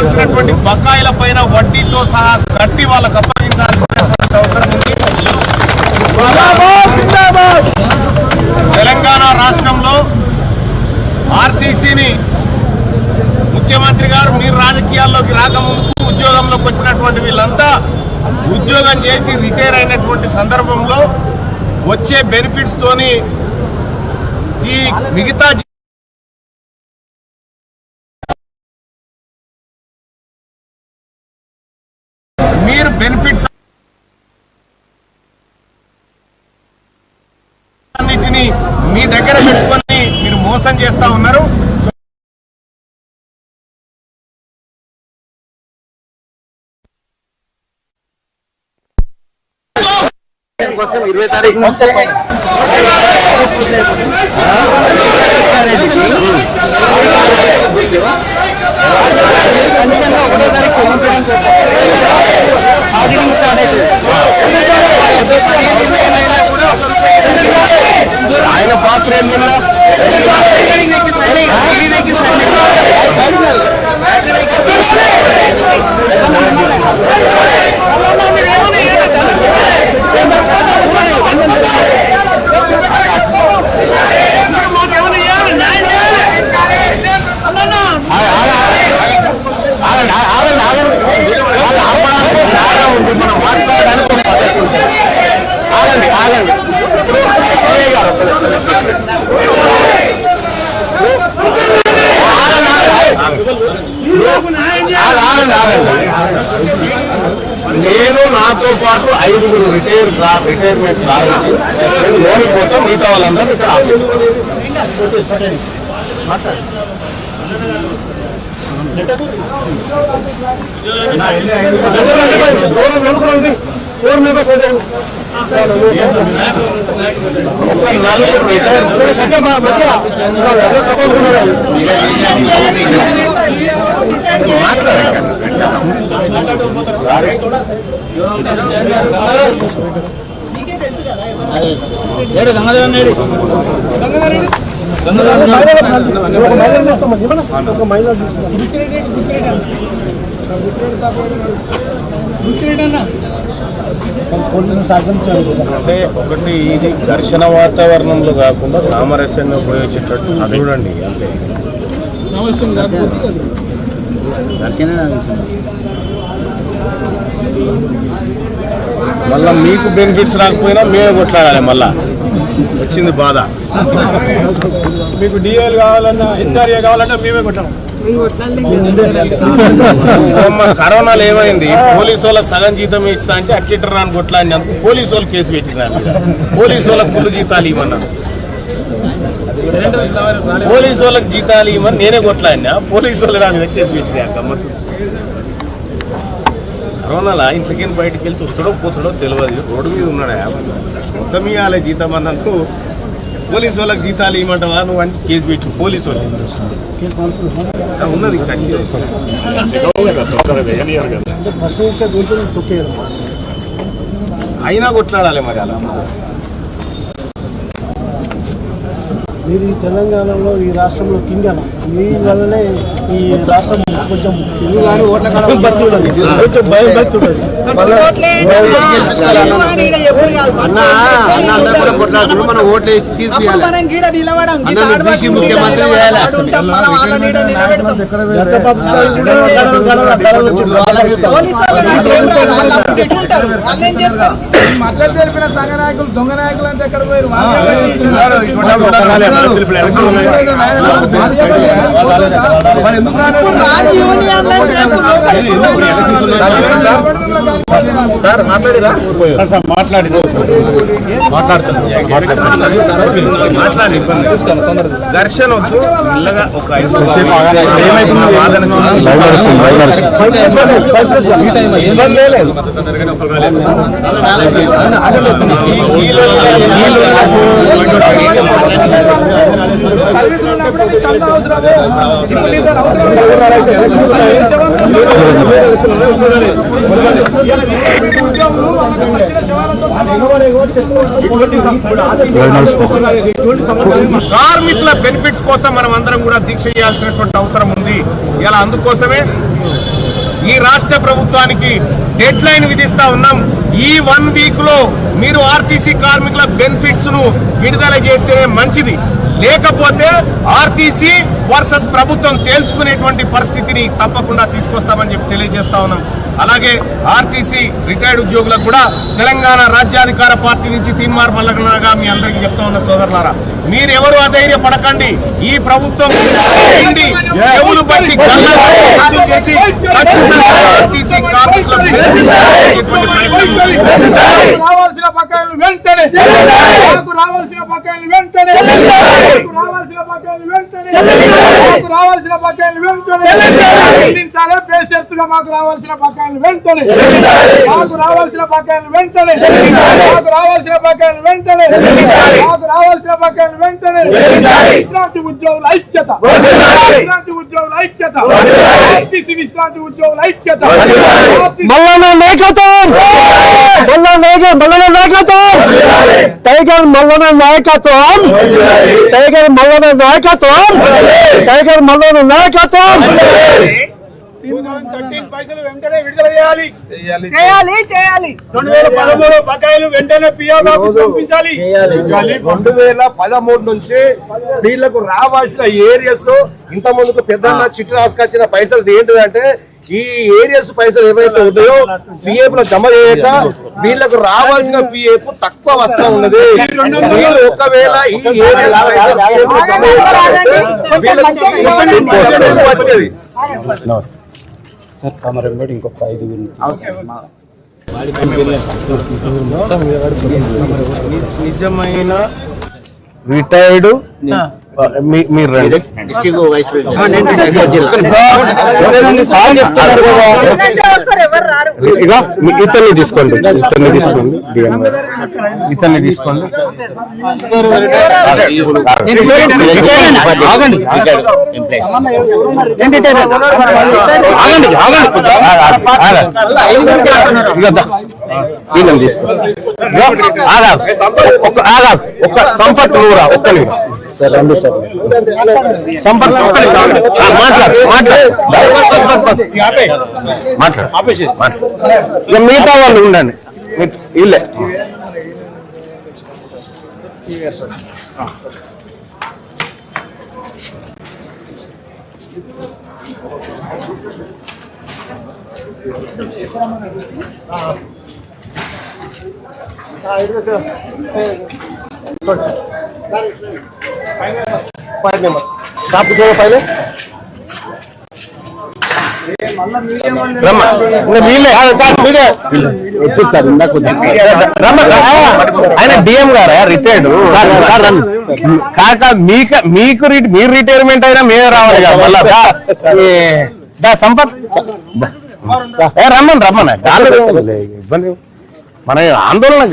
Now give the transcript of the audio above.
చెల్లించాల్సినటువంటి బకాయిల పైన వడ్డీతో సహా కట్టి వాళ్ళకు అప్పగించాల్సినటువంటి అవసరం ఉంది. తెలంగాణ రాష్ట్రంలో ఆర్టీసీని ముఖ్యమంత్రి గారు మీరు రాజకీయాల్లోకి రాకముందుకు ఉద్యోగంలోకి వచ్చినటువంటి వీళ్ళంతా ఉద్యోగం చేసి రిటైర్ అయినటువంటి సందర్భంలో వచ్చే బెనిఫిట్స్ తోని ఈ మిగతా మీరు బెనిఫిట్స్ అన్నిటినీ మీ దగ్గర పెట్టుకొని మీరు మోసం చేస్తా ఉన్నారు. కోసం 20 తారీఖు నుంచి ఆయన పాత్ర నేను నాతో పాటు 5 రిటైర్మెంట్ లోన్ పోతాం. మిగతా వాళ్ళందరూ ఇక్కడ అంటే ఒకటి ఇది ఘర్షణ వాతావరణంలో కాకుండా సామరస్యంగా ఉపయోగించేటట్టు చూడండి. అంటే మళ్ళా మీకు బెనిఫిట్స్ రాకపోయినా మేమే కొట్లాడాలి. మళ్ళా వచ్చింది బాధ. మీకు డిఎల్ కావాలన్నా హెచ్ఆర్ఏ కావాలన్నా మేమే కొట్టాలి. కరోనాలో ఏమైంది, పోలీసు వాళ్ళకి సగం జీతం ఇస్తా అంటే అట్లీటర్ రాని కొట్లాడినందుకు పోలీసు వాళ్ళు కేసు పెట్టినారు. పోలీసు వాళ్ళకి ఫుల్ జీతాలు ఇవ్వమన్నారు. పోలీసు వాళ్ళకి జీతాలు ఇవ్వమని నేనే కొట్లాడినా. పోలీసు వాళ్ళు నా మీద కేసు పెట్టినా. గమ్మత్తు. కరోనాలా ఇంట్లోకి బయటకు వెళ్ళి చూస్తాడో పోతాడో తెలియదు. రోడ్డు మీద ఉన్నాడా మొత్తం ఇవ్వాలి జీతం అన్నట్టు. పోలీసు వాళ్ళకి జీతాలు ఇవ్వమంటావా నువ్వు అంటే కేసు పెట్టు. పోలీసు వాళ్ళు ఉన్నది అయినా కొట్లాడాలి మరి. అలా మీరు ఈ తెలంగాణలో ఈ రాష్ట్రంలో కింగ్ అన్న మీ వల్లనే ఈ రాష్ట్రం కొంచెం మనం ఓట్లు వేసి తీర్పు ముఖ్యమంత్రి మద్దతు తెలిపిన సంఘ నాయకులు దొంగ నాయకులు అంతా ఎక్కడ పోయారు? దర్శనం వచ్చు మెల్లగా ఒక కార్మికుల బెనిఫిట్స్ కోసం మనం అందరం కూడా దీక్ష చేయాల్సినటువంటి అవసరం ఉంది. ఇలా అందుకోసమే ఈ రాష్ట్ర ప్రభుత్వానికి డెడ్ లైన్ విధిస్తా ఉన్నాం. ఈ 1 వీక్ లో మీరు ఆర్టీసీ కార్మికుల బెనిఫిట్స్ ను విడుదల చేస్తేనే మంచిది, లేకపోతే ఆర్టీసీ వర్సెస్ ప్రభుత్వం తేల్చుకునేటువంటి పరిస్థితిని తప్పకుండా తీసుకొస్తామని చెప్పి తెలియజేస్తా ఉన్నాం. అలాగే ఆర్టీసీ రిటైర్డ్ ఉద్యోగులకు కూడా తెలంగాణ రాజ్యాధికార పార్టీ నుంచి తీన్మార్ మల్లన్నగా మీ అందరికీ చెప్తా ఉన్న సోదరులారా, మీరెవరు అధైర్యపడకండి. ఈ ప్రభుత్వం చెవులు బట్టి గల్లా చేసి ఖచ్చితంగా ఆర్టీసీ కార్మికులకు రావాల్సిన బకాయిలు వెంటనే, రావాల్సిన బకాయిలు వెంటనే, రావాల్సిన బకాయిలు వెంటనే, రావాల్సిన బకాయిలు వెంటనే చెల్లించాలి. బేషరతుగా మాకు రావాల్సిన బకాయిలు వెంటనే, మాకు రావాల్సిన బకాయిలు వెంటనే, మాకు రావాల్సిన బకాయిలు వెంటనే, మాకు రావాల్సిన బకాయిలు వెంటనే. విశ్రాంతి ఉద్యోగుల ఐక్యత, విశ్రాంతి ఉద్యోగుల ఐక్యత, ఆర్టీసీ విశ్రాంతి ఉద్యోగుల ఐక్యత. మల్లన్న నాయకత్వం, మల్లన్న నాయకత్వం, టైగర్ మల్లన్న నాయకత్వం, టైగర్ మల్లన్న నాయకత్వం, టైగర్ మల్లన్న నాయకత్వం. పైసలు వెంటనే విడుదల చేయాలి, చేయాలి చేయాలి. 2013 బకాయిలు వెంటనే పిఆర్ ఆఫీస్ పంపించాలి. 2013 నుంచి వీళ్లకు రావాల్సిన ఏరియాస్ ఇంత ముందుకు పెద్ద చిట్టు రాసుకొచ్చిన పైసలు ఏంటిదంటే ఈ ఏరియాస్ పైసలు ఏవైతే ఉన్నాయో పిఎఫ్ లో జమ చేయక వీళ్లకు రావాల్సిన పిఎఫ్ తక్కువ వస్తా ఉన్నది. వీళ్ళు ఒకవేళ ఈ ఏరియాస్ వచ్చేది. సార్ కమరంబడి ఇంకొక 5 నిజమైన రిటైర్డ్ మీరు రండి. ఇక ఇతన్ని తీసుకోండి, ఇతన్ని తీసుకోండి, ఇతన్ని తీసుకోండి. ఒక్క సంపత్ నువ్వురా, ఒక్క సార్ రండి సార్. సంపత్ మాట్లాడు, మిగతా వాళ్ళు ఉండండి. ఇల్లే ఆయన డిఎం గారా రిటైర్డ్ కాక మీకు మీరు రిటైర్మెంట్ అయినా మేమే రావాలి కదా మళ్ళా. సంపత్ రమ్మని ఇబ్బంది మన ఆందోళన